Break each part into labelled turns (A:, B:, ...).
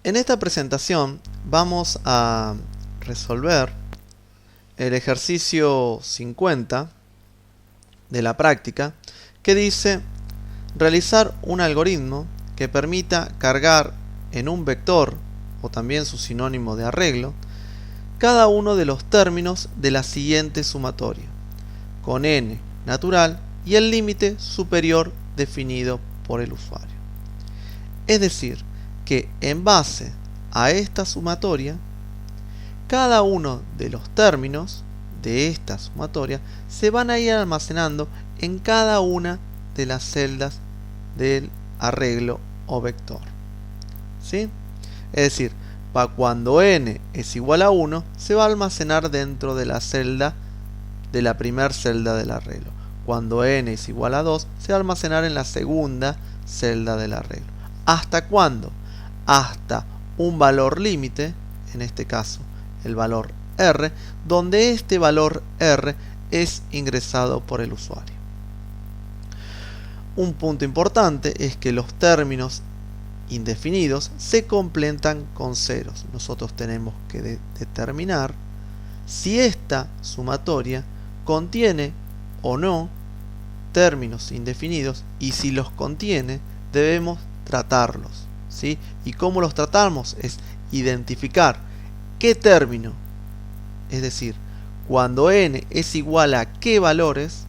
A: En esta presentación vamos a resolver el ejercicio 50 de la práctica que dice realizar un algoritmo que permita cargar en un vector o también su sinónimo de arreglo cada uno de los términos de la siguiente sumatoria con n natural y el límite superior definido por el usuario. Es decir, que en base a esta sumatoria, cada uno de los términos de esta sumatoria se van a ir almacenando en cada una de las celdas del arreglo o vector. ¿Sí? Es decir, para cuando n es igual a 1, se va a almacenar dentro de la celda de la primera celda del arreglo. Cuando n es igual a 2, se va a almacenar en la segunda celda del arreglo. ¿Hasta cuándo? Hasta un valor límite, en este caso el valor r, donde este valor r es ingresado por el usuario. Un punto importante es que los términos indefinidos se completan con ceros. Nosotros tenemos que determinar si esta sumatoria contiene o no términos indefinidos, y si los contiene debemos tratarlos, ¿sí? ¿Y cómo los tratamos? Es identificar qué término, es decir, cuando n es igual a qué valores,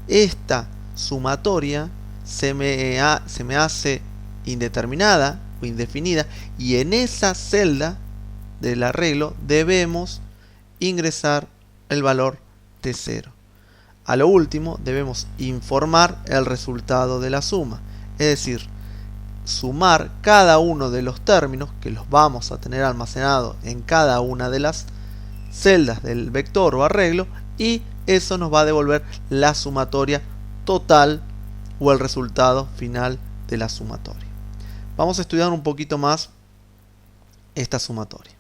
A: esta sumatoria se me hace indeterminada o indefinida, y en esa celda del arreglo debemos ingresar el valor de 0. A lo último debemos informar el resultado de la suma, es decir, sumar cada uno de los términos que los vamos a tener almacenados en cada una de las celdas del vector o arreglo, y eso nos va a devolver la sumatoria total o el resultado final de la sumatoria. Vamos a estudiar un poquito más esta sumatoria.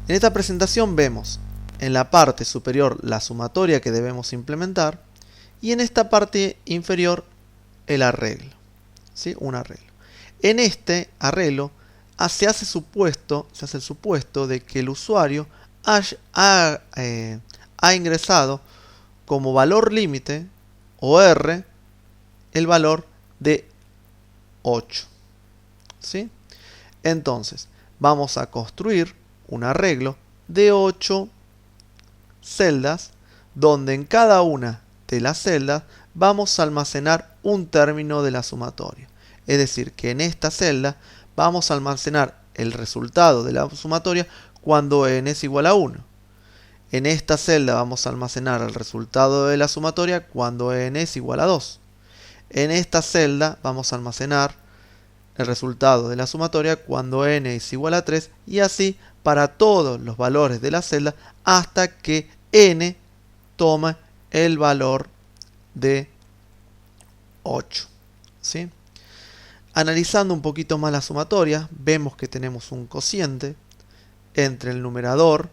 A: En esta presentación vemos en la parte superior la sumatoria que debemos implementar y en esta parte inferior el arreglo, ¿sí? Un arreglo. En este arreglo se hace el supuesto de que el usuario ha ingresado como valor límite o r el valor de 8, ¿sí? Entonces vamos a construir un arreglo de 8 celdas donde en cada una de las celdas vamos a almacenar un término de la sumatoria. Es decir, que en esta celda vamos a almacenar el resultado de la sumatoria cuando n es igual a 1. En esta celda vamos a almacenar el resultado de la sumatoria cuando n es igual a 2. En esta celda vamos a almacenar el resultado de la sumatoria cuando n es igual a 3, y así para todos los valores de la celda hasta que n tome el valor de 8, ¿sí? Analizando un poquito más la sumatoria, vemos que tenemos un cociente entre el numerador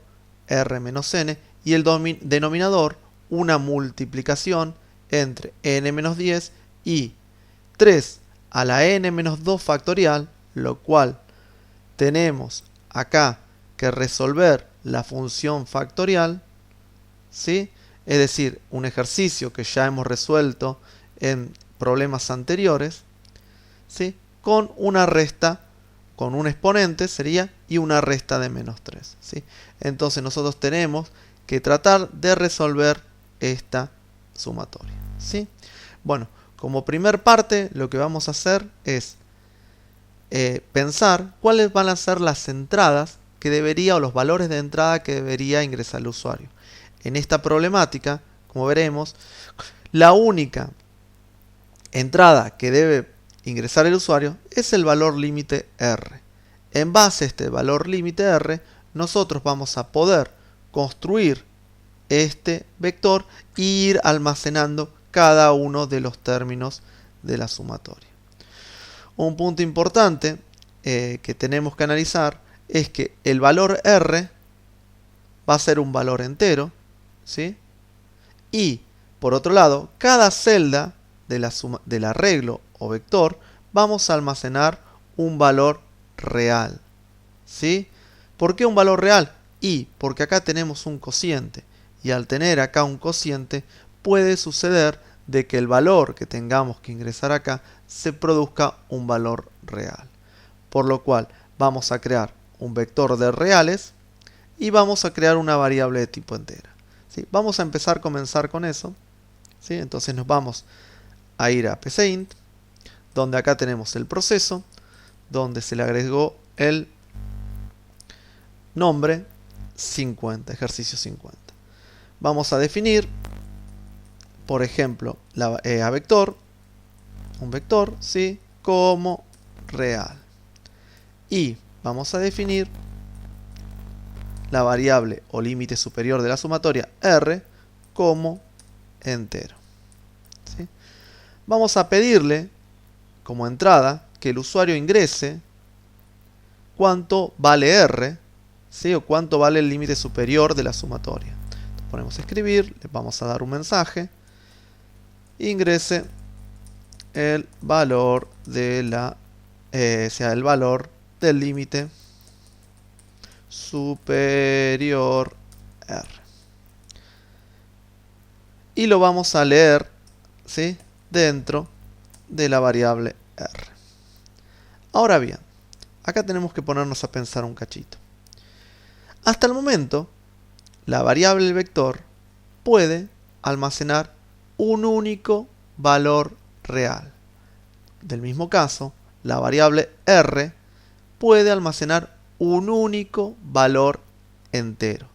A: r menos n y el denominador una multiplicación entre n menos 10 y 3 a la n menos 2 factorial, lo cual tenemos acá que resolver la función factorial, ¿sí? Es decir, un ejercicio que ya hemos resuelto en problemas anteriores, ¿sí? Con una resta, con un exponente sería, y una resta de menos 3, ¿sí? Entonces nosotros tenemos que tratar de resolver esta sumatoria, ¿sí? Bueno, como primer parte lo que vamos a hacer es pensar cuáles van a ser las entradas que debería, o los valores de entrada que debería ingresar el usuario. En esta problemática, como veremos, la única entrada que debe ingresar el usuario es el valor límite r. En base a este valor límite r, nosotros vamos a poder construir este vector e ir almacenando cada uno de los términos de la sumatoria. Un punto importante que tenemos que analizar es que el valor r va a ser un valor entero, ¿sí? Y por otro lado, cada celda del arreglo o vector vamos a almacenar un valor real. ¿Sí? ¿Por qué un valor real? Y porque acá tenemos un cociente. Y al tener acá un cociente, puede suceder de que el valor que tengamos que ingresar acá se produzca un valor real. Por lo cual vamos a crear un vector de reales y vamos a crear una variable de tipo entera. ¿Sí? Vamos a comenzar con eso. ¿Sí? Entonces nos vamos a ir a pcint, donde acá tenemos el proceso, donde se le agregó el nombre 50, ejercicio 50. Vamos a definir, por ejemplo, a vector, un vector, ¿sí? Como real. Y vamos a definir la variable o límite superior de la sumatoria r como entero. ¿Sí? Vamos a pedirle como entrada que el usuario ingrese cuánto vale r, ¿sí? O cuánto vale el límite superior de la sumatoria. Entonces ponemos a escribir, le vamos a dar un mensaje, ingrese el valor de la el valor del límite superior r, y lo vamos a leer, ¿sí? Dentro de la variable r. Ahora bien, acá tenemos que ponernos a pensar un cachito. Hasta el momento, la variable vector puede almacenar un único valor real. Del mismo caso, la variable r puede almacenar un único valor entero.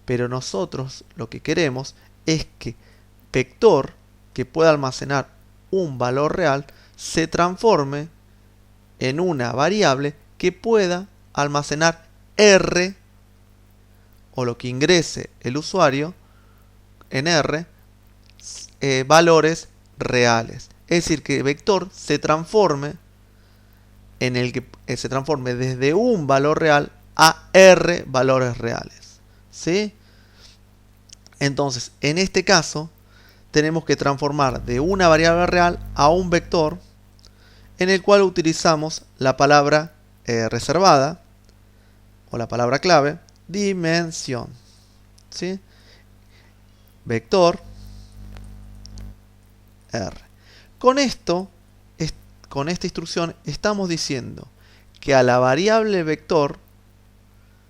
A: Pero nosotros lo que queremos es que vector que pueda almacenar un valor real se transforme en una variable que pueda almacenar r, o lo que ingrese el usuario en r, valores reales. Es decir, que el vector se transforme se transforme desde un valor real a r valores reales. ¿Sí? Entonces, en este caso, tenemos que transformar de una variable real a un vector, en el cual utilizamos la palabra reservada, o la palabra clave, dimensión. ¿Sí? Vector r. Con esta instrucción estamos diciendo que a la variable vector,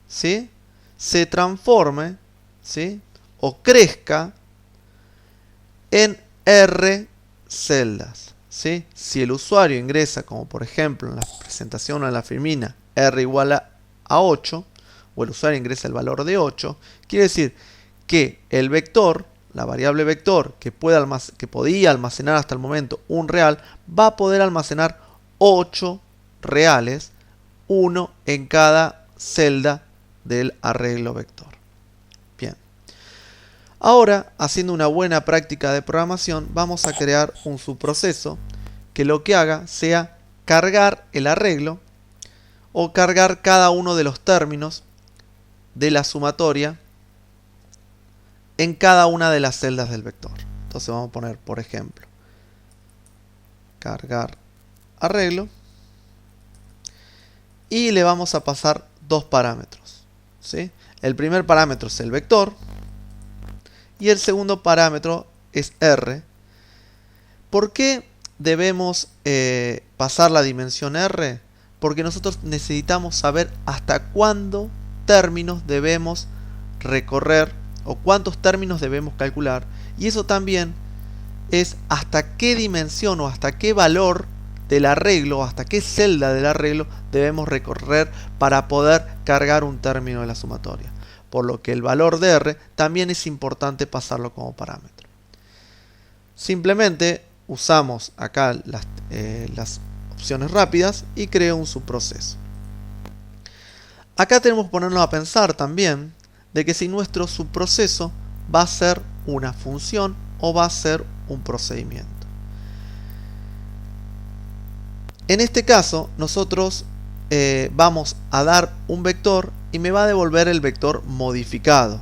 A: ¿sí?, se transforme, ¿sí?, o crezca en r celdas. ¿Sí? Si el usuario ingresa, como por ejemplo en la presentación o en la firmina, r igual a 8, o el usuario ingresa el valor de 8, quiere decir que el vector, la variable vector que podía almacenar hasta el momento un real, va a poder almacenar 8 reales, uno en cada celda del arreglo vector. Bien. Ahora, haciendo una buena práctica de programación, vamos a crear un subproceso que lo que haga sea cargar el arreglo o cargar cada uno de los términos de la sumatoria en cada una de las celdas del vector. Entonces vamos a poner, por ejemplo, cargar arreglo, y le vamos a pasar dos parámetros. ¿Sí? El primer parámetro es el vector y el segundo parámetro es r. ¿Por qué debemos pasar la dimensión r? Porque nosotros necesitamos saber hasta cuántos términos debemos recorrer o cuántos términos debemos calcular, y eso también es hasta qué dimensión o hasta qué valor del arreglo, o hasta qué celda del arreglo debemos recorrer para poder cargar un término de la sumatoria. Por lo que el valor de r también es importante pasarlo como parámetro. Simplemente usamos acá las opciones rápidas y creo un subproceso. Acá tenemos que ponernos a pensar también de que si nuestro subproceso va a ser una función o va a ser un procedimiento. En este caso, nosotros vamos a dar un vector y me va a devolver el vector modificado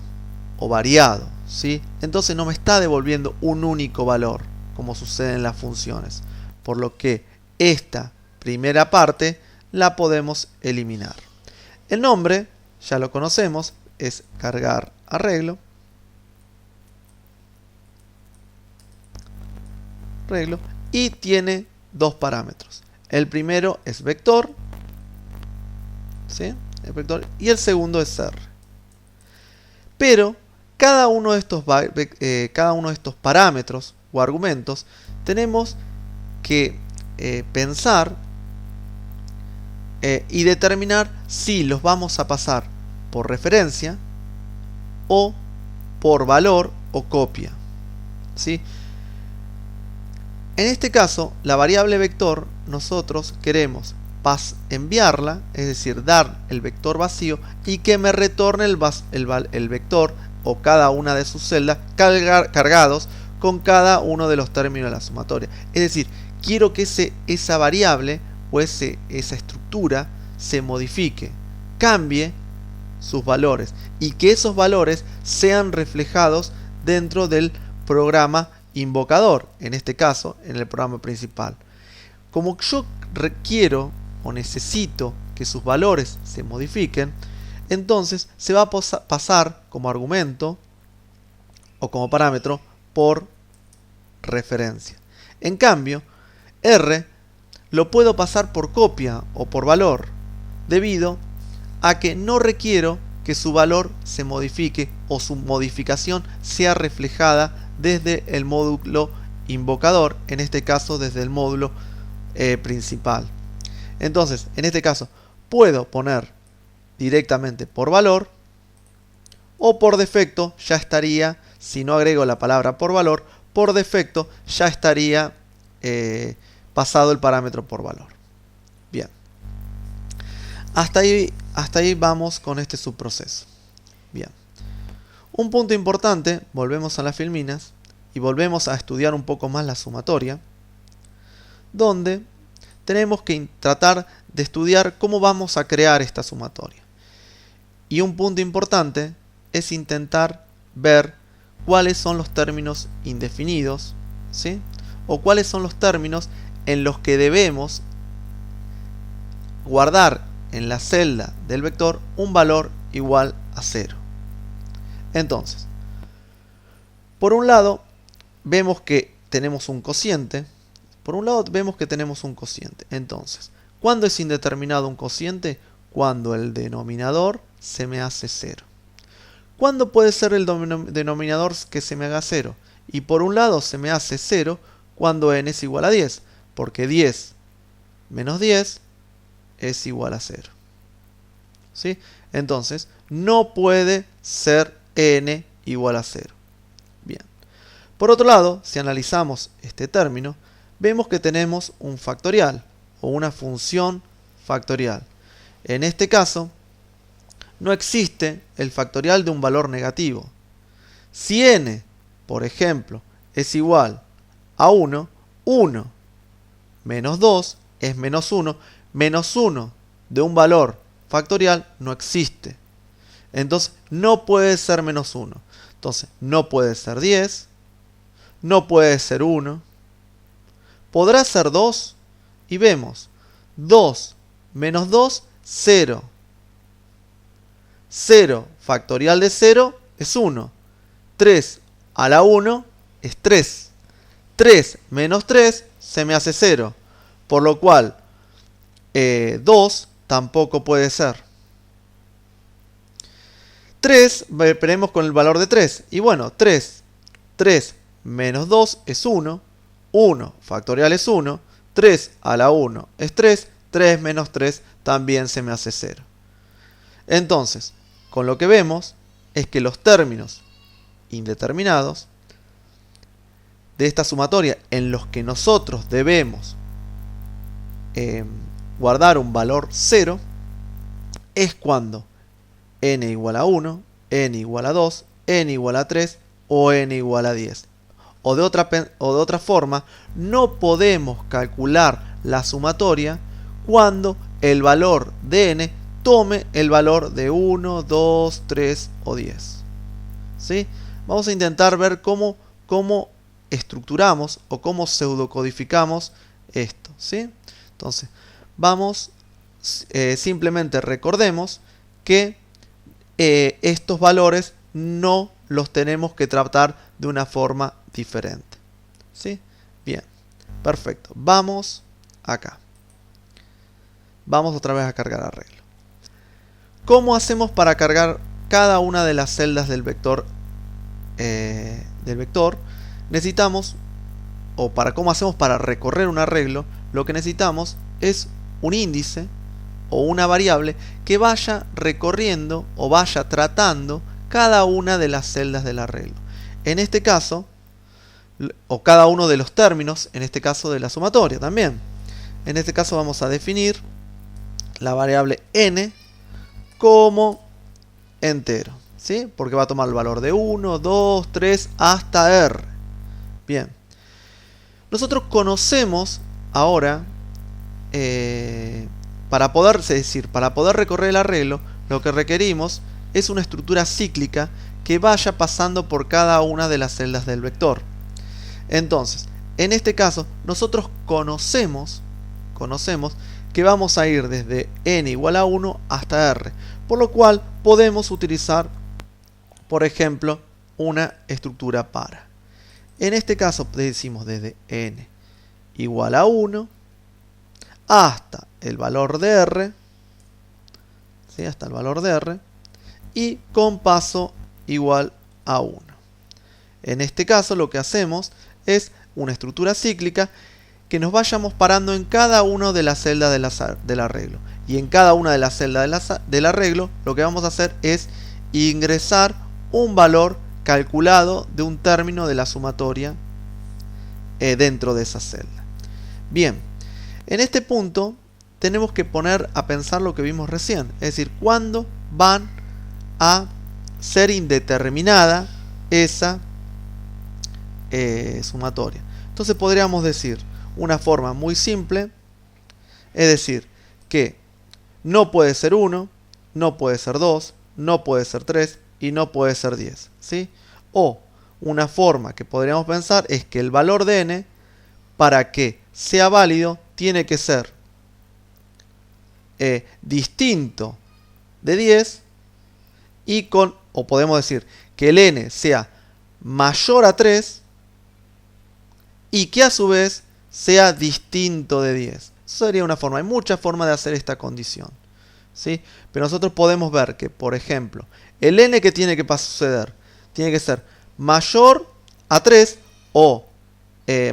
A: o variado, ¿sí? Entonces no me está devolviendo un único valor, como sucede en las funciones. Por lo que esta primera parte la podemos eliminar. El nombre, ya lo conocemos, es cargar arreglo. Y tiene dos parámetros. El primero es vector, ¿sí? El vector, y el segundo es R. Pero cada uno de estos parámetros o argumentos tenemos que pensar y determinar si los vamos a pasar por referencia o por valor o copia, ¿sí? En este caso, la variable vector, nosotros queremos enviarla, es decir, dar el vector vacío y que me retorne el vector o cada una de sus celdas cargados con cada uno de los términos de la sumatoria. Es decir, quiero que esa variable o esa estructura se modifique, cambie sus valores y que esos valores sean reflejados dentro del programa invocador, en este caso en el programa principal. Como yo requiero o necesito que sus valores se modifiquen, entonces se va a pasar como argumento o como parámetro por referencia. En cambio, R lo puedo pasar por copia o por valor, debido a que no requiero que su valor se modifique o su modificación sea reflejada desde el módulo invocador, en este caso desde el módulo principal. Entonces, en este caso, puedo poner directamente por valor o por defecto ya estaría, si no agrego la palabra por valor, por defecto ya estaría pasado el parámetro por valor. Bien. Hasta ahí vamos con este subproceso. Bien. Un punto importante, volvemos a las filminas y volvemos a estudiar un poco más la sumatoria, donde tenemos que tratar de estudiar cómo vamos a crear esta sumatoria. Y un punto importante es intentar ver cuáles son los términos indefinidos, ¿sí? O cuáles son los términos en los que debemos guardar en la celda del vector un valor igual a 0. Entonces, por un lado vemos que tenemos un cociente. Entonces, ¿cuándo es indeterminado un cociente? Cuando el denominador se me hace 0. ¿Cuándo puede ser el denominador que se me haga 0? Y por un lado se me hace 0 cuando n es igual a 10, porque 10 menos 10 es igual a 0. ¿Sí? Entonces, no puede ser n igual a 0. Bien. Por otro lado, si analizamos este término, vemos que tenemos un factorial o una función factorial. En este caso, no existe el factorial de un valor negativo. Si n, por ejemplo, es igual a 1, 1 menos 2 es menos 1, menos 1 de un valor factorial no existe. Entonces, no puede ser menos 1. Entonces, no puede ser 10, no puede ser 1, podrá ser 2, y vemos 2 menos 2, 0. 0 factorial de 0 es 1. 3 a la 1 es 3. 3 menos 3 se me hace 0. Por lo cual 2 tampoco puede ser. 3, veremos con el valor de 3. Y bueno, 3 menos 2 es 1. 1 factorial es 1. 3 a la 1 es 3. 3 menos 3 también se me hace 0. Entonces, con lo que vemos es que los términos indeterminados de esta sumatoria en los que nosotros debemos guardar un valor 0 es cuando n igual a 1, n igual a 2, n igual a 3 o n igual a 10. O de otra forma, no podemos calcular la sumatoria cuando el valor de n tome el valor de 1, 2, 3 o 10. ¿Sí? Vamos a intentar ver cómo estructuramos o cómo pseudocodificamos esto. ¿Sí? Entonces, vamos simplemente recordemos que estos valores no los tenemos que tratar de una forma diferente. ¿Sí? Bien, perfecto. Vamos acá. Vamos otra vez a cargar arreglo. ¿Cómo hacemos para cargar cada una de las celdas del vector? Necesitamos, o para cómo hacemos para recorrer un arreglo, lo que necesitamos es un índice o una variable que vaya recorriendo o vaya tratando cada una de las celdas del arreglo. En este caso, o cada uno de los términos, en este caso de la sumatoria también. En este caso vamos a definir la variable n como entero, ¿sí? Porque va a tomar el valor de 1, 2, 3 hasta r. Bien. Nosotros conocemos ahora, para poder recorrer el arreglo, lo que requerimos es una estructura cíclica que vaya pasando por cada una de las celdas del vector. Entonces, en este caso, nosotros conocemos que vamos a ir desde n igual a 1 hasta r, por lo cual podemos utilizar, por ejemplo, una estructura para. En este caso decimos desde n igual a 1 hasta el valor de r, ¿sí? Hasta el valor de r, y con paso igual a 1. En este caso lo que hacemos es una estructura cíclica que nos vayamos parando en cada una de las celdas del arreglo. Y en cada una de las celdas del arreglo lo que vamos a hacer es ingresar un valor calculado de un término de la sumatoria dentro de esa celda. Bien, en este punto tenemos que poner a pensar lo que vimos recién, es decir, cuándo van a ser indeterminada esa sumatoria. Entonces podríamos decir una forma muy simple, es decir, que no puede ser 1, no puede ser 2, no puede ser 3 y no puede ser 10, ¿sí? O una forma que podríamos pensar es que el valor de n, para que sea válido, tiene que ser distinto de 10 y o podemos decir que el n sea mayor a 3 y que a su vez sea distinto de 10. Eso sería una forma. Hay muchas formas de hacer esta condición, ¿sí? Pero nosotros podemos ver que, por ejemplo, el n que tiene que suceder tiene que ser mayor a 3 o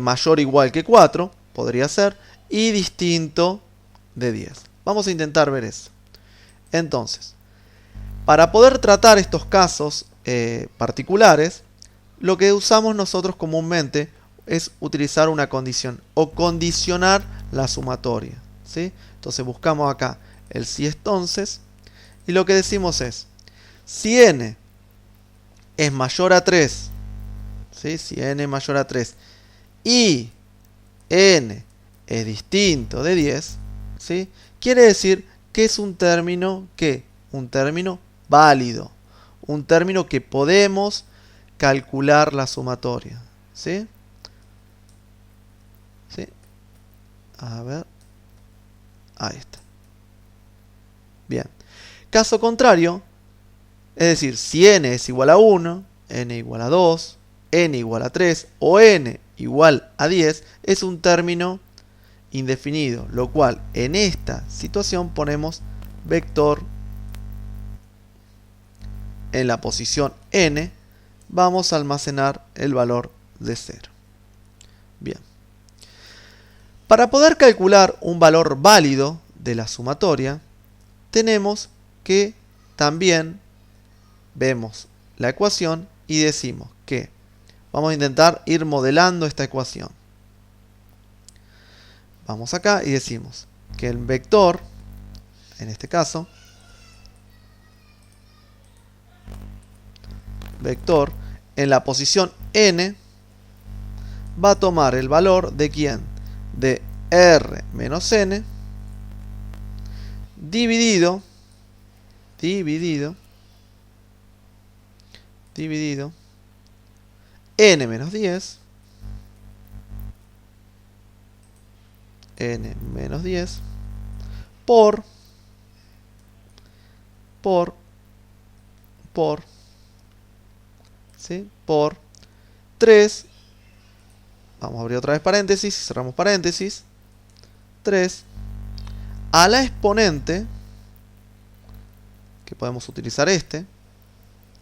A: mayor o igual que 4, podría ser, y distinto de 10. Vamos a intentar ver eso. Entonces, para poder tratar estos casos particulares, lo que usamos nosotros comúnmente es utilizar una condición o condicionar la sumatoria, ¿sí? Entonces buscamos acá el si entonces y lo que decimos es, si n es mayor a 3, ¿sí? Si n es mayor a 3 y n es distinto de 10, ¿sí? Quiere decir que es un término válido, un término que podemos calcular la sumatoria, ¿sí? ¿Sí? A ver, ahí está. Bien, caso contrario, es decir, si n es igual a 1, n igual a 2, n igual a 3 o n igual a 10, es un término indefinido, lo cual en esta situación ponemos vector en la posición n, vamos a almacenar el valor de 0. Bien. Para poder calcular un valor válido de la sumatoria, tenemos que también vemos la ecuación y decimos que vamos a intentar ir modelando esta ecuación. Vamos acá y decimos que el vector, en este caso, vector en la posición n va a tomar el valor de ¿quién? De r menos n dividido n menos 10 por por ¿sí? Por 3, vamos a abrir otra vez paréntesis, cerramos paréntesis, 3 a la exponente, que podemos utilizar este,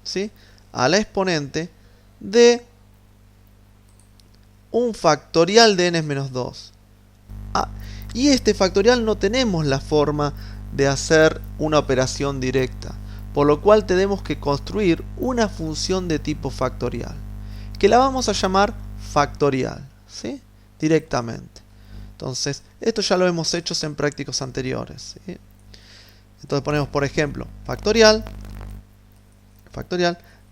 A: ¿sí? A la exponente de un factorial de n menos 2. Y este factorial no tenemos la forma de hacer una operación directa, por lo cual tenemos que construir una función de tipo factorial, que la vamos a llamar factorial, ¿sí? Directamente. Entonces, esto ya lo hemos hecho en prácticos anteriores, ¿sí? Entonces ponemos, por ejemplo, factorial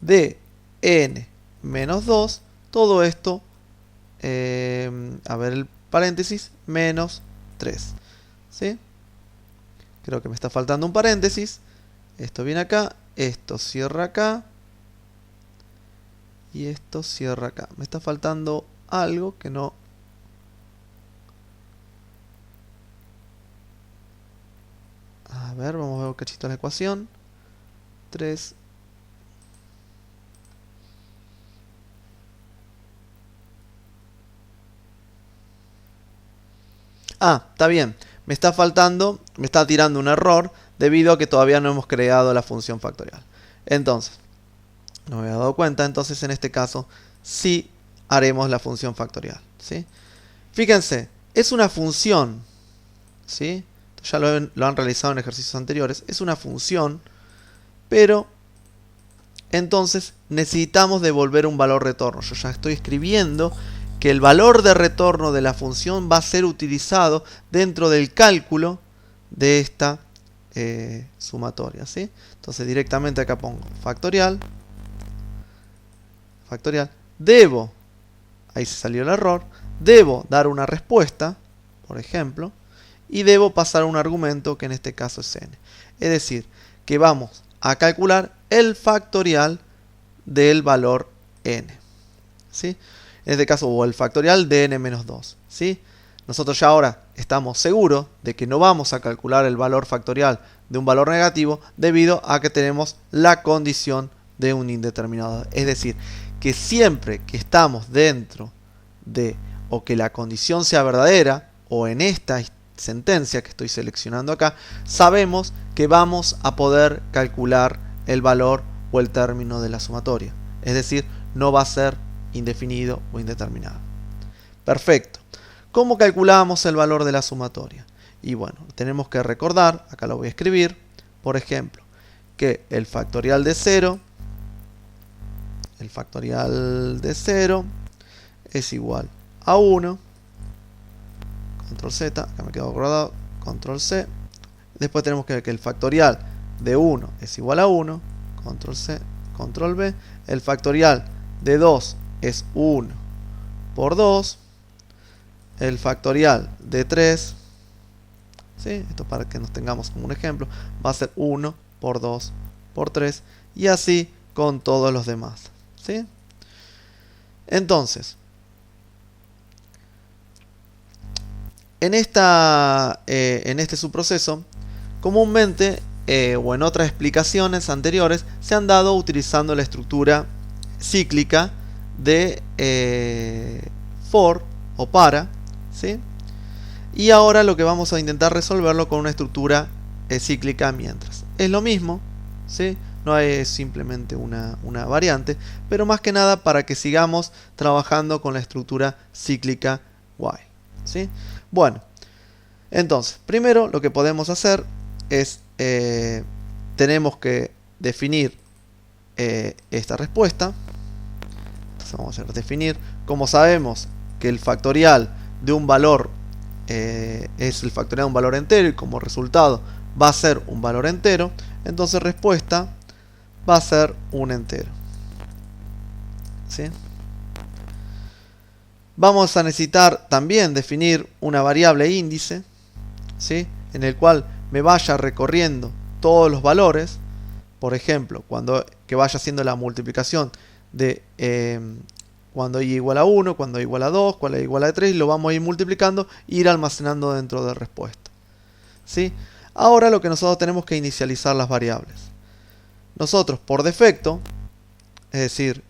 A: de n menos 2, todo esto, a ver el paréntesis, menos 3, ¿sí? Creo que me está faltando un paréntesis. Esto viene acá, esto cierra acá y esto cierra acá. Me está faltando algo que no... A ver, vamos a ver un cachito de la ecuación. 3. Está bien. Me está faltando, me está tirando un error debido a que todavía no hemos creado la función factorial. Entonces, no me había dado cuenta, entonces en este caso sí haremos la función factorial, ¿sí? Fíjense, es una función, ¿sí? Ya lo han realizado en ejercicios anteriores, es una función, pero entonces necesitamos devolver un valor retorno. Yo ya estoy escribiendo que el valor de retorno de la función va a ser utilizado dentro del cálculo de esta sumatoria, ¿sí? Entonces directamente acá pongo factorial, debo, ahí se salió el error, debo dar una respuesta, por ejemplo, y debo pasar un argumento que en este caso es n. Es decir, que vamos a calcular el factorial del valor n, ¿sí? En este caso, o el factorial de n menos 2, ¿sí? Nosotros ya ahora estamos seguros de que no vamos a calcular el valor factorial de un valor negativo debido a que tenemos la condición de un indeterminado. Es decir, que siempre que estamos dentro de o que la condición sea verdadera o en esta sentencia que estoy seleccionando acá, sabemos que vamos a poder calcular el valor o el término de la sumatoria. Es decir, no va a ser indefinido o indeterminado. Perfecto. ¿Cómo calculamos el valor de la sumatoria? Y bueno, tenemos que recordar, acá lo voy a escribir, por ejemplo, que el factorial de 0 es igual a 1, control Z, acá me quedo guardado, control C. Después tenemos que ver que el factorial de 1 es igual a 1, control C, control V. El factorial de 2 es 1 por 2. El factorial de 3, ¿sí? Esto para que nos tengamos como un ejemplo, va a ser 1 por 2 por 3 y así con todos los demás, ¿sí? Entonces, en este subproceso, comúnmente o en otras explicaciones anteriores se han dado utilizando la estructura cíclica de for o para, ¿sí? Y ahora lo que vamos a intentar resolverlo con una estructura cíclica mientras. Es lo mismo, ¿sí? No es simplemente una variante, pero más que nada para que sigamos trabajando con la estructura cíclica while, ¿sí? Bueno, entonces, primero lo que podemos hacer es, tenemos que definir esta respuesta. Entonces vamos a definir, como sabemos que el factorial de un valor es el factorial de un valor entero y como resultado va a ser un valor entero, entonces respuesta va a ser un entero, ¿sí? Vamos a necesitar también definir una variable índice, ¿sí? En el cual me vaya recorriendo todos los valores, por ejemplo, que vaya haciendo la multiplicación de cuando y igual a 1, cuando y igual a 2, cuando y igual a 3, lo vamos a ir multiplicando e ir almacenando dentro de respuesta, ¿sí? Ahora lo que nosotros tenemos que inicializar las variables. nosotros por defecto, es decir,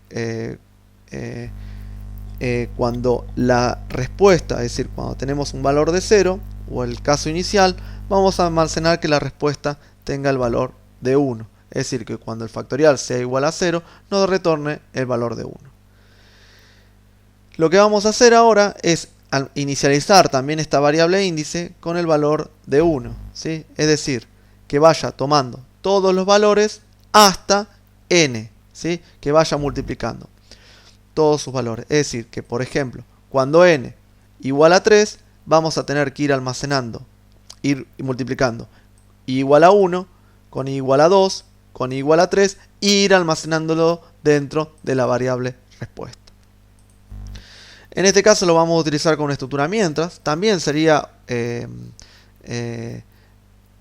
A: cuando la respuesta, es decir, cuando tenemos un valor de 0 o el caso inicial, vamos a almacenar que la respuesta tenga el valor de 1. Es decir, que cuando el factorial sea igual a 0, nos retorne el valor de 1. Lo que vamos a hacer ahora es inicializar también esta variable índice con el valor de 1, ¿sí? Es decir, que vaya tomando todos los valores hasta n, ¿sí? Que vaya multiplicando todos sus valores. Es decir, que por ejemplo, cuando n igual a 3, vamos a tener que ir almacenando, ir multiplicando i igual a 1, con i igual a 2, con i igual a 3, e ir almacenándolo dentro de la variable respuesta. En este caso lo vamos a utilizar con una estructura mientras. También sería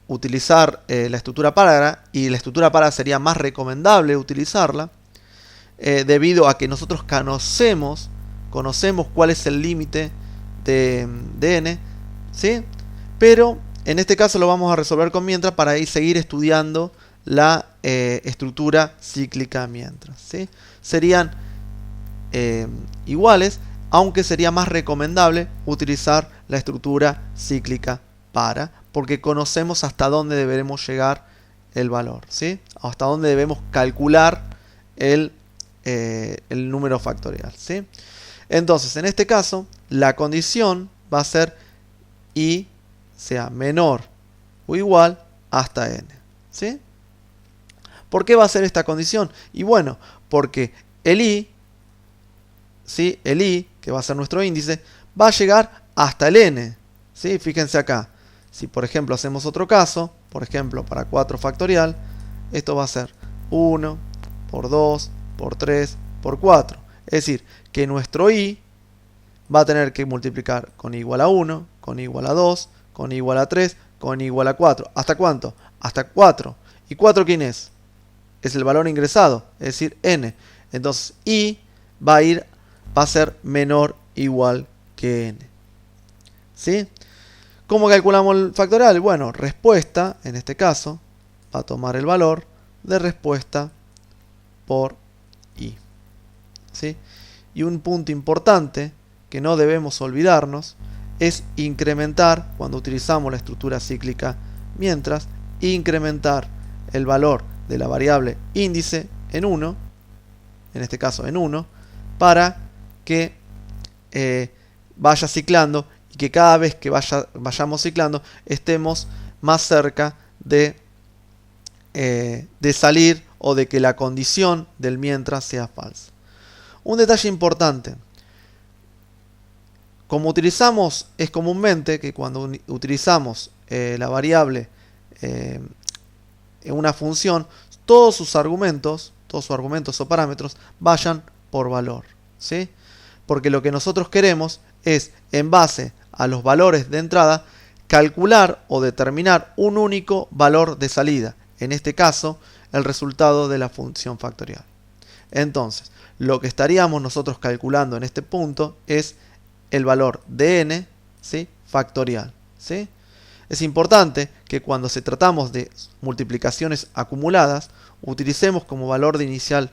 A: utilizar la estructura para, y la estructura para sería más recomendable utilizarla, debido a que nosotros conocemos cuál es el límite de n, ¿sí? Pero en este caso lo vamos a resolver con mientras para seguir estudiando la estructura cíclica mientras, ¿sí? Serían iguales, aunque sería más recomendable utilizar la estructura cíclica para, porque conocemos hasta dónde deberemos llegar el valor, ¿sí? Hasta dónde debemos calcular el número factorial, ¿sí? Entonces, en este caso, la condición va a ser i sea menor o igual hasta n, ¿sí? ¿Por qué va a ser esta condición? Y bueno, porque el i, ¿sí? El i, que va a ser nuestro índice, va a llegar hasta el n, ¿sí? Fíjense acá. Si por ejemplo hacemos otro caso, por ejemplo para 4 factorial, esto va a ser 1 por 2 por 3 por 4. Es decir, que nuestro i va a tener que multiplicar con i igual a 1, con i igual a 2, con i igual a 3, con i igual a 4. ¿Hasta cuánto? Hasta 4. ¿Y 4 quién es? Es el valor ingresado, es decir, n. Entonces i va a ser menor o igual que n, ¿sí? ¿Cómo calculamos el factorial? Bueno, respuesta, en este caso, va a tomar el valor de respuesta por i, ¿sí? Y un punto importante que no debemos olvidarnos es incrementar, cuando utilizamos la estructura cíclica mientras, incrementar el valor de la variable índice en 1, en este caso en 1, para que vaya ciclando y que cada vez que vayamos ciclando estemos más cerca de salir o de que la condición del mientras sea falsa. Un detalle importante: como utilizamos, es comúnmente que cuando utilizamos la variable en una función, todos sus argumentos o parámetros vayan por valor, ¿sí? Porque lo que nosotros queremos es, en base a los valores de entrada, calcular o determinar un único valor de salida. En este caso, el resultado de la función factorial. Entonces, lo que estaríamos nosotros calculando en este punto es el valor de n, ¿sí? Factorial, ¿sí? Es importante que cuando se tratamos de multiplicaciones acumuladas, utilicemos como valor de inicial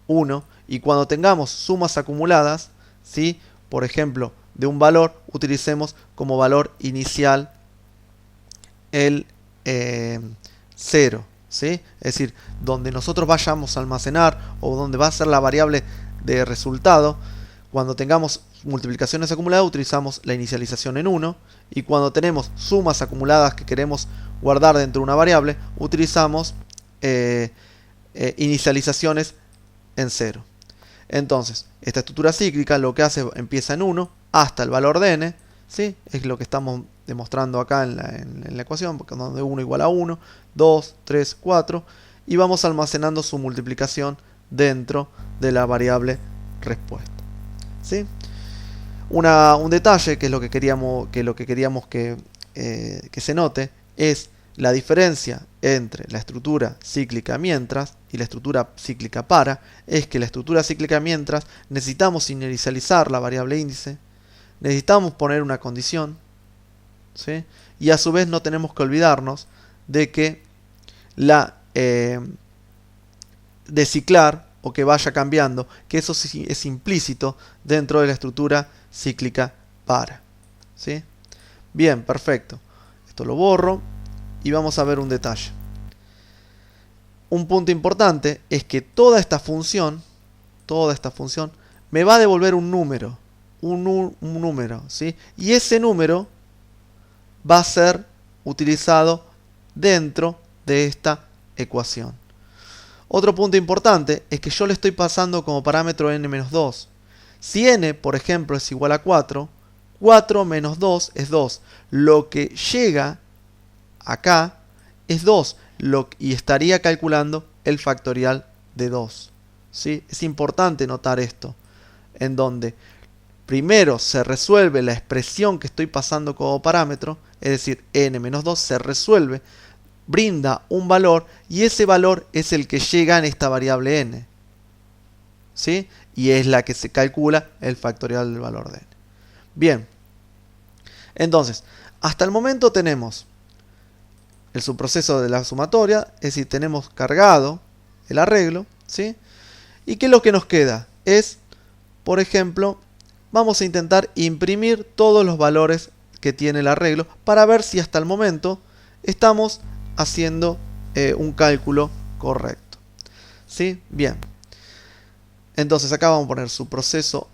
A: 1, y cuando tengamos sumas acumuladas, ¿sí? Por ejemplo, de un valor, utilicemos como valor inicial el 0, ¿sí? Es decir, donde nosotros vayamos a almacenar o donde va a ser la variable de resultado, cuando tengamos multiplicaciones acumuladas utilizamos la inicialización en 1, y cuando tenemos sumas acumuladas que queremos guardar dentro de una variable, utilizamos inicializaciones en 0. Entonces, esta estructura cíclica lo que hace, empieza en 1 hasta el valor de n, ¿sí? Es lo que estamos demostrando acá en la ecuación, donde 1 igual a 1, 2, 3, 4, y vamos almacenando su multiplicación dentro de la variable respuesta, ¿sí? Un detalle que es lo que queríamos que se note es la diferencia entre la estructura cíclica mientras y la estructura cíclica para. Es que la estructura cíclica mientras necesitamos inicializar la variable índice, necesitamos poner una condición, ¿sí? Y a su vez no tenemos que olvidarnos de que de ciclar o que vaya cambiando, que eso es implícito dentro de la estructura cíclica para. ¿Sí? Bien, perfecto. Esto lo borro y vamos a ver un detalle. Un punto importante es que toda esta función me va a devolver un número, un número, ¿sí? Y ese número va a ser utilizado dentro de esta ecuación. Otro punto importante es que yo le estoy pasando como parámetro n-2. Si n, por ejemplo, es igual a 4, 4 menos 2 es 2. Lo que llega acá es 2 y estaría calculando el factorial de 2. ¿Sí? Es importante notar esto, en donde primero se resuelve la expresión que estoy pasando como parámetro, es decir, n-2 se resuelve, brinda un valor y ese valor es el que llega en esta variable n. ¿Sí? Y es la que se calcula el factorial del valor de n. Bien, entonces, hasta el momento tenemos el subproceso de la sumatoria, es decir, tenemos cargado el arreglo, ¿sí? ¿Y qué es lo que nos queda? Es, por ejemplo, vamos a intentar imprimir todos los valores que tiene el arreglo para ver si hasta el momento estamos haciendo un cálculo correcto. ¿Sí? Bien. Entonces acá vamos a poner subproceso,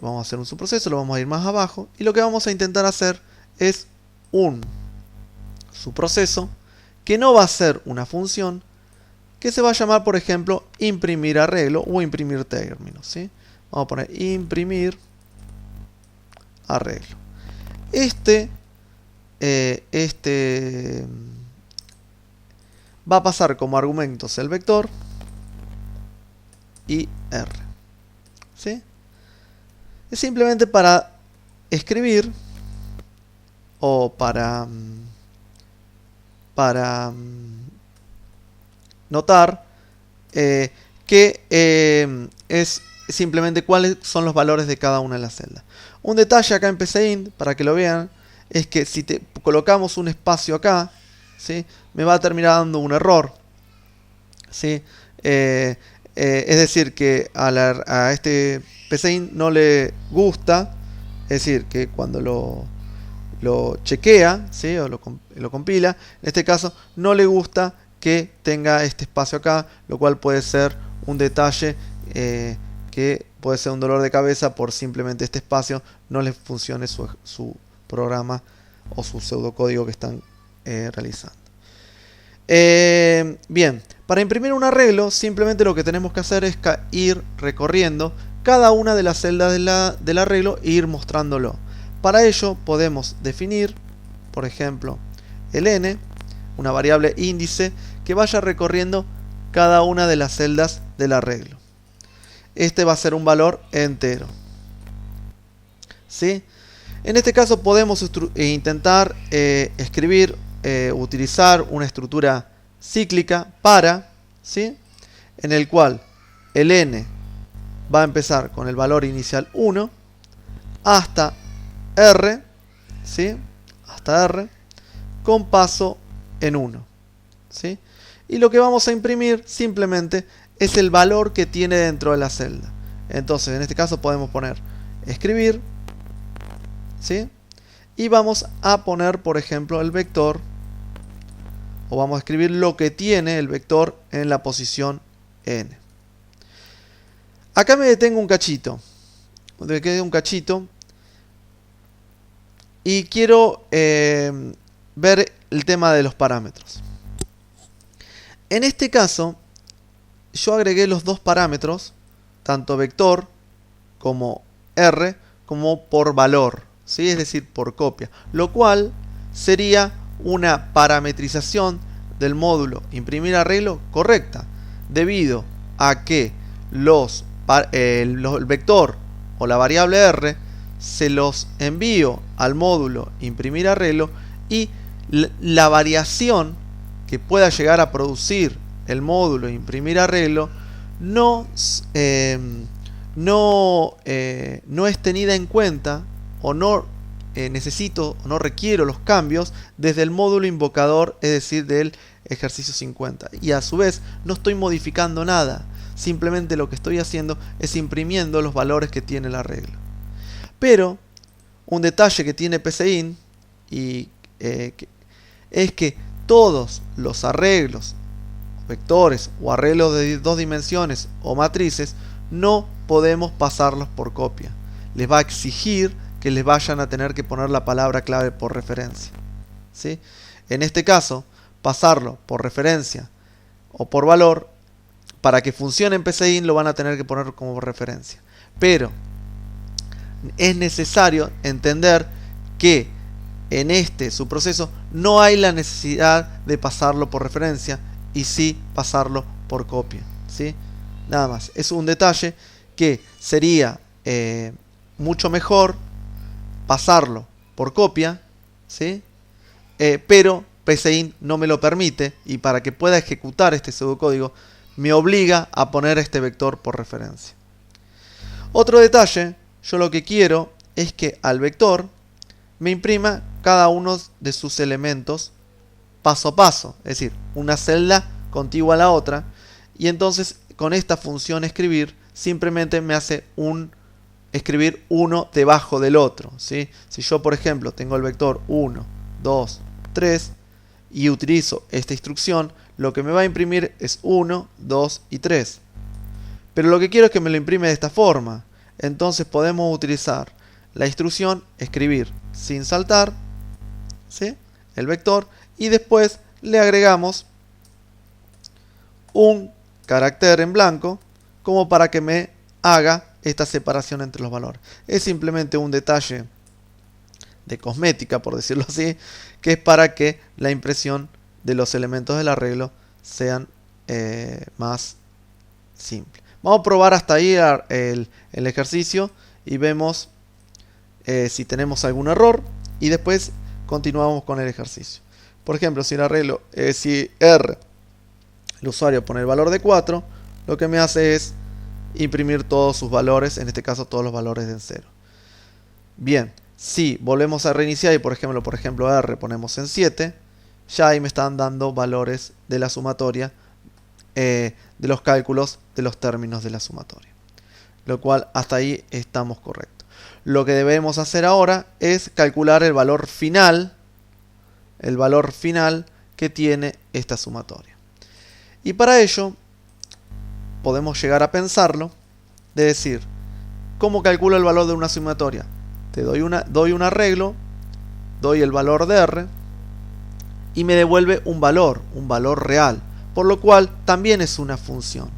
A: vamos a hacer un subproceso, lo vamos a ir más abajo y lo que vamos a intentar hacer es un subproceso que no va a ser una función, que se va a llamar, por ejemplo, imprimir arreglo o imprimir términos, ¿sí? Vamos a poner imprimir arreglo. Va a pasar como argumentos el vector y r. ¿Sí? Es simplemente para escribir o para notar que es simplemente cuáles son los valores de cada una de las celdas. Un detalle acá en PCInt, para que lo vean, es que si colocamos un espacio acá, ¿sí? Me va a terminar dando un error. ¿Sí? Es decir, que a este PCInt no le gusta, es decir, que cuando lo chequea, ¿sí? O lo compila, en este caso no le gusta que tenga este espacio acá, lo cual puede ser un detalle que puede ser un dolor de cabeza por simplemente este espacio no les funcione su programa o su pseudocódigo que están realizando. Bien, para imprimir un arreglo simplemente lo que tenemos que hacer es ir recorriendo cada una de las celdas del arreglo e ir mostrándolo. Para ello podemos definir, por ejemplo, el n, una variable índice que vaya recorriendo cada una de las celdas del arreglo. Este va a ser un valor entero. ¿Sí? En este caso podemos intentar escribir, utilizar una estructura cíclica para, ¿sí? En el cual el n va a empezar con el valor inicial 1 hasta r, ¿sí? Hasta r, con paso en 1. ¿Sí? Y lo que vamos a imprimir simplemente es el valor que tiene dentro de la celda. Entonces, en este caso podemos poner escribir, ¿sí? Y vamos a poner, por ejemplo, el vector, o vamos a escribir lo que tiene el vector en la posición n. Acá me detengo un cachito. Me quedé un cachito. Y quiero ver el tema de los parámetros. En este caso, yo agregué los dos parámetros, tanto vector como r, como por valor, ¿sí? Es decir, por copia, lo cual sería una parametrización del módulo imprimir arreglo correcta, debido a que el vector o la variable r se los envío al módulo imprimir arreglo y la variación que pueda llegar a producir el módulo imprimir arreglo no es tenida en cuenta o no necesito o no requiero los cambios desde el módulo invocador, es decir, del ejercicio 50. Y a su vez no estoy modificando nada. Simplemente lo que estoy haciendo es imprimiendo los valores que tiene el arreglo. Pero un detalle que tiene PCInt es que todos los arreglos, vectores o arreglos de dos dimensiones o matrices no podemos pasarlos por copia. Les va a exigir que les vayan a tener que poner la palabra clave por referencia, ¿sí? En este caso, pasarlo por referencia o por valor, para que funcione en PCInt lo van a tener que poner como referencia. Pero es necesario entender que en este subproceso no hay la necesidad de pasarlo por referencia y sí pasarlo por copia, ¿sí? Nada más. Es un detalle que sería mucho mejor pasarlo por copia, ¿sí? Pero PCInt no me lo permite, y para que pueda ejecutar este pseudocódigo me obliga a poner este vector por referencia. Otro detalle, yo lo que quiero es que al vector me imprima cada uno de sus elementos paso a paso, es decir, una celda contigua a la otra, y entonces con esta función escribir simplemente me hace escribir uno debajo del otro, ¿sí? Si yo, por ejemplo, tengo el vector 1, 2, 3 y utilizo esta instrucción, lo que me va a imprimir es 1, 2 y 3. Pero lo que quiero es que me lo imprime de esta forma. Entonces podemos utilizar la instrucción escribir sin saltar, ¿sí?, el vector, y después le agregamos un carácter en blanco como para que me haga esta separación entre los valores. Es simplemente un detalle de cosmética, por decirlo así, que es para que la impresión de los elementos del arreglo sean más simples. Vamos a probar hasta ahí el ejercicio y vemos si tenemos algún error, y después continuamos con el ejercicio. Por ejemplo, si el arreglo, si R, el usuario pone el valor de 4, lo que me hace es imprimir todos sus valores, en este caso todos los valores de 0. Bien, si volvemos a reiniciar y por ejemplo R ponemos en 7, ya ahí me están dando valores de la sumatoria, de los cálculos de los términos de la sumatoria. Lo cual hasta ahí estamos correctos. Lo que debemos hacer ahora es calcular el valor final que tiene esta sumatoria. Y para ello podemos llegar a pensarlo, de decir, ¿cómo calculo el valor de una sumatoria? Te doy un arreglo, doy el valor de R y me devuelve un valor real, por lo cual también es una función,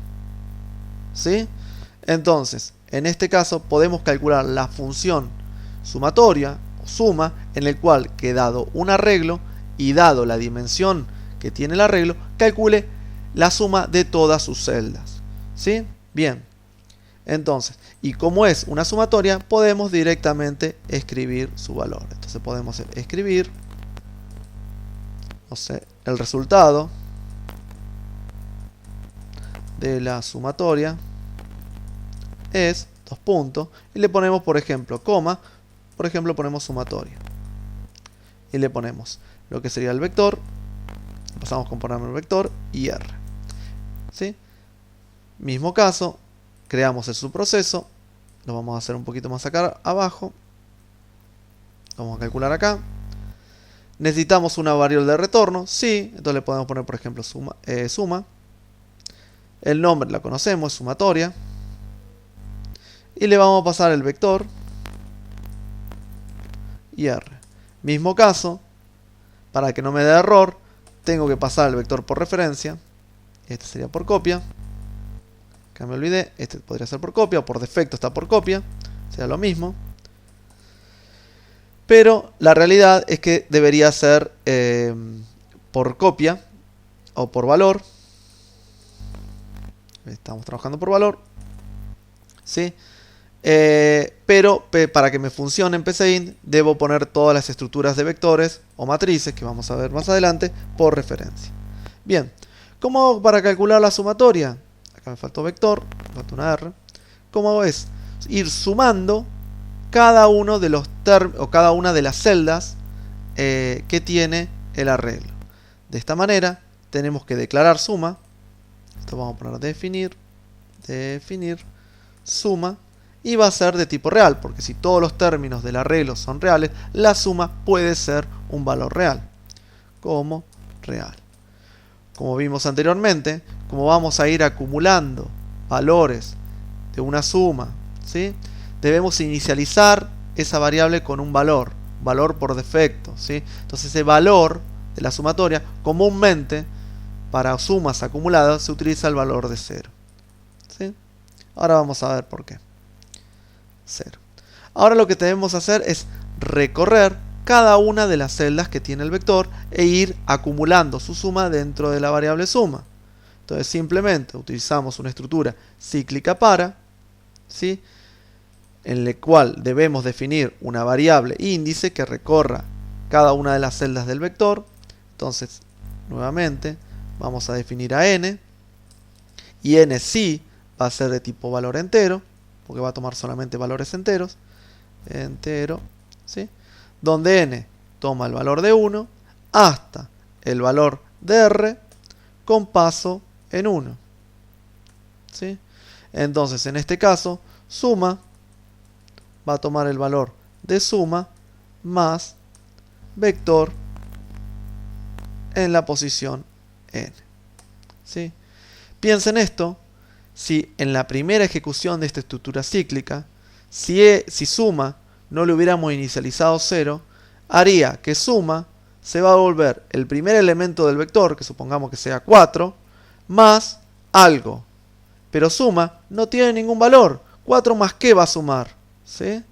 A: ¿sí? Entonces, en este caso podemos calcular la función sumatoria o suma, en el cual, que dado un arreglo y dado la dimensión que tiene el arreglo, calcule la suma de todas sus celdas, ¿sí? Bien, entonces, y como es una sumatoria, podemos directamente escribir su valor. Entonces podemos escribir, no sé, el resultado de la sumatoria es 2 puntos, y le ponemos, por ejemplo, coma, por ejemplo ponemos sumatoria, y le ponemos lo que sería el vector, pasamos con ponerme el vector y R, ¿sí? Mismo caso, creamos el subproceso, lo vamos a hacer un poquito más acá abajo, vamos a calcular acá, necesitamos una variable de retorno, sí, entonces le podemos poner, por ejemplo, suma, el nombre la conocemos, es sumatoria, y le vamos a pasar el vector y R. Mismo caso, para que no me dé error, tengo que pasar el vector por referencia, este sería por copia, acá me olvidé, este podría ser por copia, o por defecto está por copia, sea lo mismo, pero la realidad es que debería ser por copia o por valor. Estamos trabajando por valor, ¿sí? Pero para que me funcione en PCInt debo poner todas las estructuras de vectores o matrices, que vamos a ver más adelante, por referencia. Bien, ¿cómo hago para calcular la sumatoria? Acá me faltó vector, me falta una R. ¿Cómo hago? Es ir sumando cada uno de los o cada una de las celdas que tiene el arreglo. De esta manera tenemos que declarar suma. Esto vamos a poner definir suma, y va a ser de tipo real, porque si todos los términos del arreglo son reales, la suma puede ser un valor real, como real. Como vimos anteriormente, como vamos a ir acumulando valores de una suma, ¿sí?, debemos inicializar esa variable con un valor por defecto, ¿sí? Entonces ese valor de la sumatoria, comúnmente para sumas acumuladas se utiliza el valor de 0, ¿sí? Ahora vamos a ver por qué. 0. Ahora lo que debemos hacer es recorrer cada una de las celdas que tiene el vector e ir acumulando su suma dentro de la variable suma. Entonces simplemente utilizamos una estructura cíclica para, ¿sí?, en la cual debemos definir una variable índice que recorra cada una de las celdas del vector. Entonces, nuevamente, vamos a definir a n, y n sí va a ser de tipo valor entero, porque va a tomar solamente valores enteros, ¿sí?, donde n toma el valor de 1 hasta el valor de r con paso en 1, ¿sí? Entonces, en este caso, suma va a tomar el valor de suma más vector en la posición n, ¿sí? Piensen esto, si en la primera ejecución de esta estructura cíclica, si suma no le hubiéramos inicializado 0, haría que suma se va a volver el primer elemento del vector, que supongamos que sea 4, más algo. Pero suma no tiene ningún valor. 4 más qué va a sumar, ¿sí?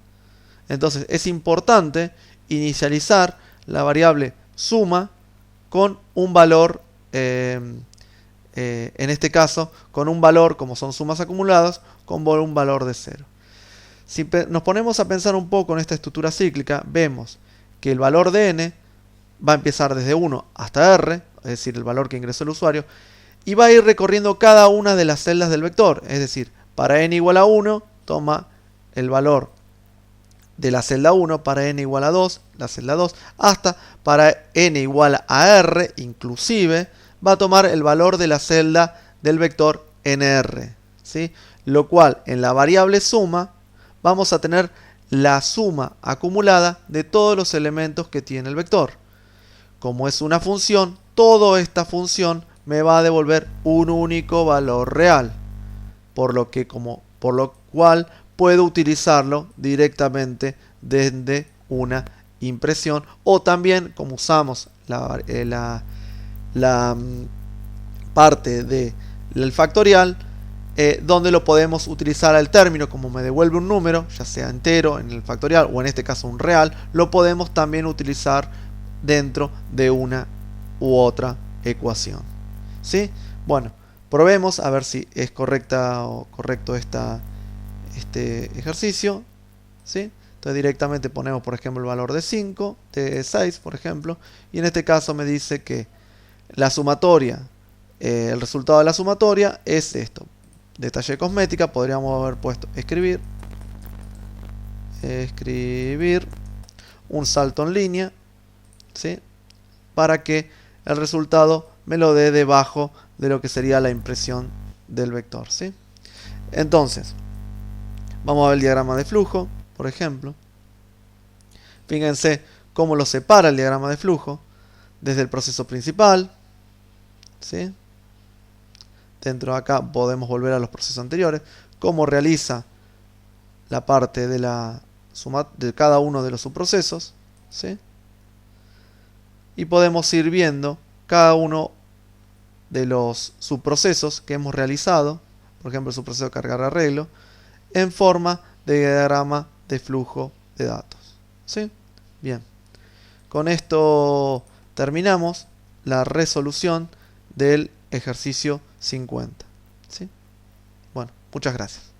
A: Entonces es importante inicializar la variable suma con un valor, en este caso, con un valor, como son sumas acumuladas, con un valor de 0. Si nos ponemos a pensar un poco en esta estructura cíclica, vemos que el valor de n va a empezar desde 1 hasta r, es decir, el valor que ingresó el usuario, y va a ir recorriendo cada una de las celdas del vector. Es decir, para n igual a 1, toma el valor de la celda 1, para n igual a 2, la celda 2, hasta para n igual a r, inclusive, va a tomar el valor de la celda del vector nr, ¿sí? Lo cual, en la variable suma, vamos a tener la suma acumulada de todos los elementos que tiene el vector. Como es una función, toda esta función me va a devolver un único valor real, por lo cual puedo utilizarlo directamente desde una impresión, o también, como usamos la parte del factorial, donde lo podemos utilizar al término, como me devuelve un número, ya sea entero en el factorial o en este caso un real, lo podemos también utilizar dentro de una u otra ecuación, ¿sí? Bueno, probemos a ver si es correcta o correcto este ejercicio, ¿sí? Entonces directamente ponemos, por ejemplo, el valor de 5, de 6, por ejemplo, y en este caso me dice que la sumatoria, el resultado de la sumatoria es esto. Detalle cosmética, podríamos haber puesto escribir un salto en línea, ¿sí?, para que el resultado me lo dé debajo de lo que sería la impresión del vector, ¿sí? Entonces, vamos a ver el diagrama de flujo, por ejemplo. Fíjense cómo lo separa el diagrama de flujo desde el proceso principal, ¿sí? Dentro de acá podemos volver a los procesos anteriores, cómo realiza la parte de la suma de cada uno de los subprocesos, ¿sí? Y podemos ir viendo cada uno de los subprocesos que hemos realizado, por ejemplo el subproceso de cargar arreglo, en forma de diagrama de flujo de datos, ¿sí? Bien, con esto terminamos la resolución del ejercicio 50, ¿sí? Bueno, muchas gracias.